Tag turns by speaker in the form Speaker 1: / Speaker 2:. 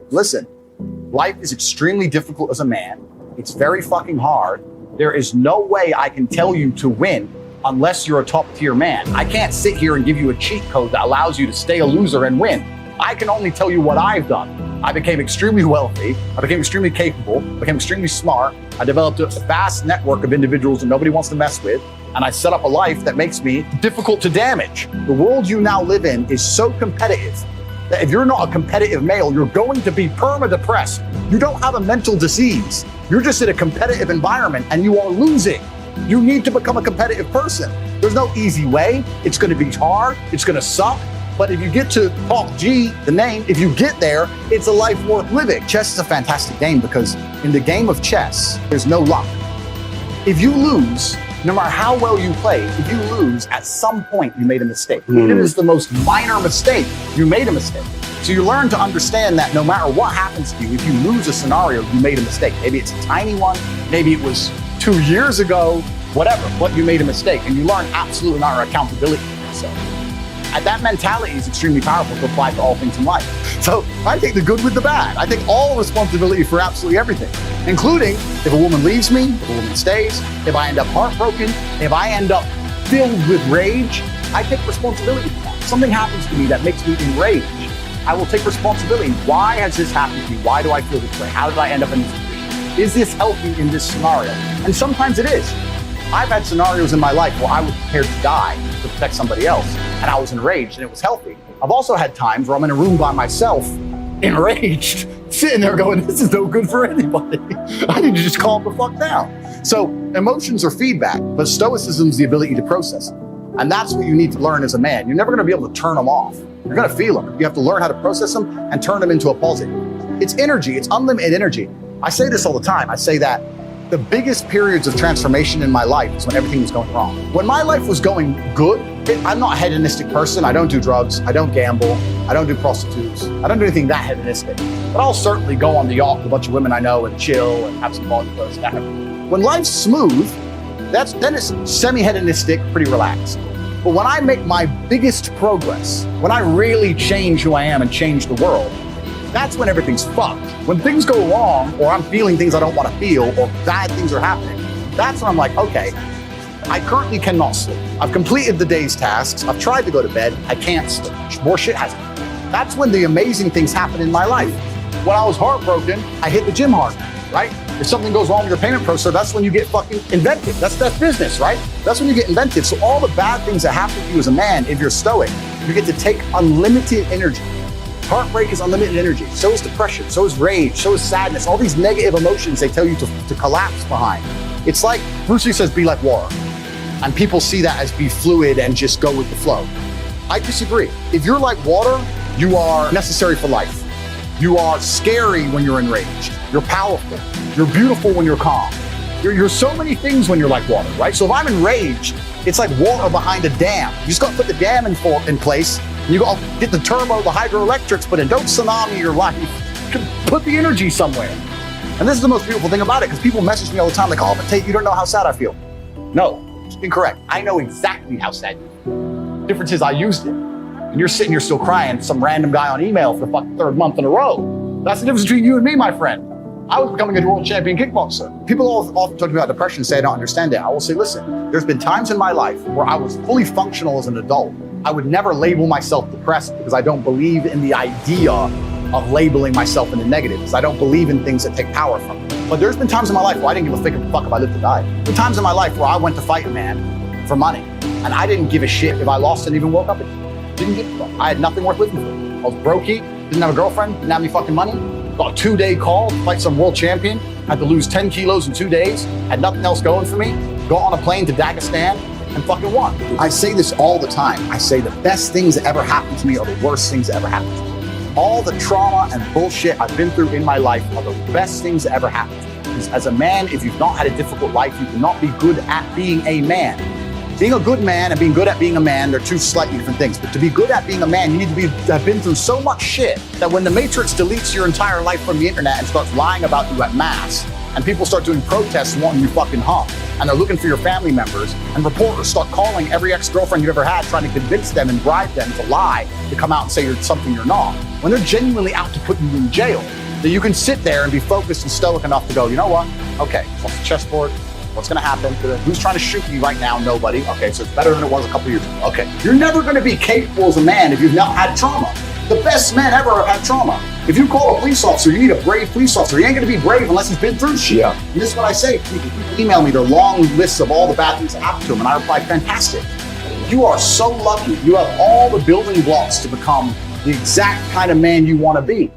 Speaker 1: listen, life is extremely difficult as a man. It's very fucking hard. There is no way I can tell you to win unless you're a top tier man. I can't sit here and give you a cheat code that allows you to stay a loser and win. I can only tell you what I've done. I became extremely wealthy. I became extremely capable, became extremely smart. I developed a vast network of individuals that nobody wants to mess with. And I set up a life that makes me difficult to damage. The world you now live in is so competitive that if you're not a competitive male, you're going to be perma-depressed. You don't have a mental disease. You're just in a competitive environment and you are losing. You need to become a competitive person. There's no easy way. It's going to be hard. It's going to suck. But if you get to top G, the name, if you get there, it's a life worth living. Chess is a fantastic game because in the game of chess, there's no luck. If you lose, no matter how well you play, if you lose, at some point you made a mistake. Even if it's the most minor mistake, you made a mistake. So you learn to understand that no matter what happens to you, if you lose a scenario, you made a mistake. Maybe it's a tiny one, maybe it was 2 years ago, whatever, but you made a mistake. And you learn absolute and utter accountability for yourself. And that mentality is extremely powerful to apply to all things in life. So I take the good with the bad. I take all responsibility for absolutely everything, including if a woman leaves me, if a woman stays, if I end up heartbroken, if I end up filled with rage, I take responsibility for that. Something happens to me that makes me enraged. I will take responsibility. Why has this happened to me? Why do I feel this way? How did I end up in this position? Is this healthy in this scenario? And sometimes it is. I've had scenarios in my life where I was prepared to die to protect somebody else, and I was enraged, and it was healthy. I've also had times where I'm in a room by myself, enraged, sitting there going, this is no good for anybody. I need to just calm the fuck down. So emotions are feedback, but stoicism is the ability to process them. And that's what you need to learn as a man. You're never going to be able to turn them off. You're going to feel them. You have to learn how to process them and turn them into a positive. It's energy. It's unlimited energy. I say this all the time. I say that the biggest periods of transformation in my life is when everything was going wrong. When my life was going good, I'm not a hedonistic person. I don't do drugs. I don't gamble. I don't do prostitutes. I don't do anything that hedonistic. But I'll certainly go on the yacht with a bunch of women I know and chill and have some vodka. When life's smooth, then it's semi-hedonistic, pretty relaxed. But when I make my biggest progress, when I really change who I am and change the world, that's when everything's fucked. When things go wrong, or I'm feeling things I don't want to feel, or bad things are happening, that's when I'm like, okay, I currently cannot sleep. I've completed the day's tasks. I've tried to go to bed. I can't sleep. More shit has happened. That's when the amazing things happen in my life. When I was heartbroken, I hit the gym hard, right? If something goes wrong with your payment processor, that's when you get fucking inventive. That's business, right? That's when you get inventive. So all the bad things that happen to you as a man, if you're stoic, you get to take unlimited energy. Heartbreak is unlimited energy. So is depression. So is rage. So is sadness. All these negative emotions they tell you to collapse behind. It's like Bruce Lee says, be like water. And people see that as be fluid and just go with the flow. I disagree. If you're like water, you are necessary for life. You are scary when you're enraged. You're powerful. You're beautiful when you're calm. You're so many things when you're like water, right? So if I'm enraged, it's like water behind a dam. You just got to put the dam in place. You got to get the turbo, the hydroelectrics put in. Don't tsunami your life. Put the energy somewhere. And this is the most beautiful thing about it, because people message me all the time like, oh, but Tate, you don't know how sad I feel. No, it's incorrect. I know exactly how sad you feel. The difference is I used it. And you're sitting here still crying, some random guy on email for the fucking third month in a row. That's the difference between you and me, my friend. I was becoming a world champion kickboxer. People often talk about depression and say I don't understand it. I will say, listen, there's been times in my life where I was fully functional as an adult. I would never label myself depressed because I don't believe in the idea of labeling myself in the negative, because I don't believe in things that take power from me. But there's been times in my life where I didn't give a fuck if I lived or died. There's been times in my life where I went to fight a man for money, and I didn't give a shit if I lost and even woke up again. Didn't give a fuck. I had nothing worth living for. I was brokey, didn't have a girlfriend, didn't have any fucking money. Got a 2-day call to fight some world champion, had to lose 10 kilos in 2 days, had nothing else going for me, got on a plane to Dagestan, and fucking won. I say this all the time. I say the best things that ever happened to me are the worst things that ever happened to me. All the trauma and bullshit I've been through in my life are the best things that ever happened to me. Because as a man, if you've not had a difficult life, you cannot be good at being a man. Being a good man and being good at being a man, they're two slightly different things. But to be good at being a man, you need to have been through so much shit that when the Matrix deletes your entire life from the internet and starts lying about you at mass, and people start doing protests wanting you fucking hung, and they're looking for your family members, and reporters start calling every ex-girlfriend you've ever had, trying to convince them and bribe them to lie, to come out and say you're something you're not. when they're genuinely out to put you in jail, that you can sit there and be focused and stoic enough to go, you know what? Okay, off the chessboard. What's going to happen? Who's trying to shoot me right now? Nobody. Okay, so it's better than it was a couple years ago. Okay, you're never going to be capable as a man if you've not had trauma. The best men ever have had trauma. If you call a police officer, you need a brave police officer. He ain't going to be brave unless he's been through shit.
Speaker 2: Yeah.
Speaker 1: And this is what I say. People email me their long lists of all the bad things that happened to them, and I reply, fantastic. You are so lucky. You have all the building blocks to become the exact kind of man you want to be.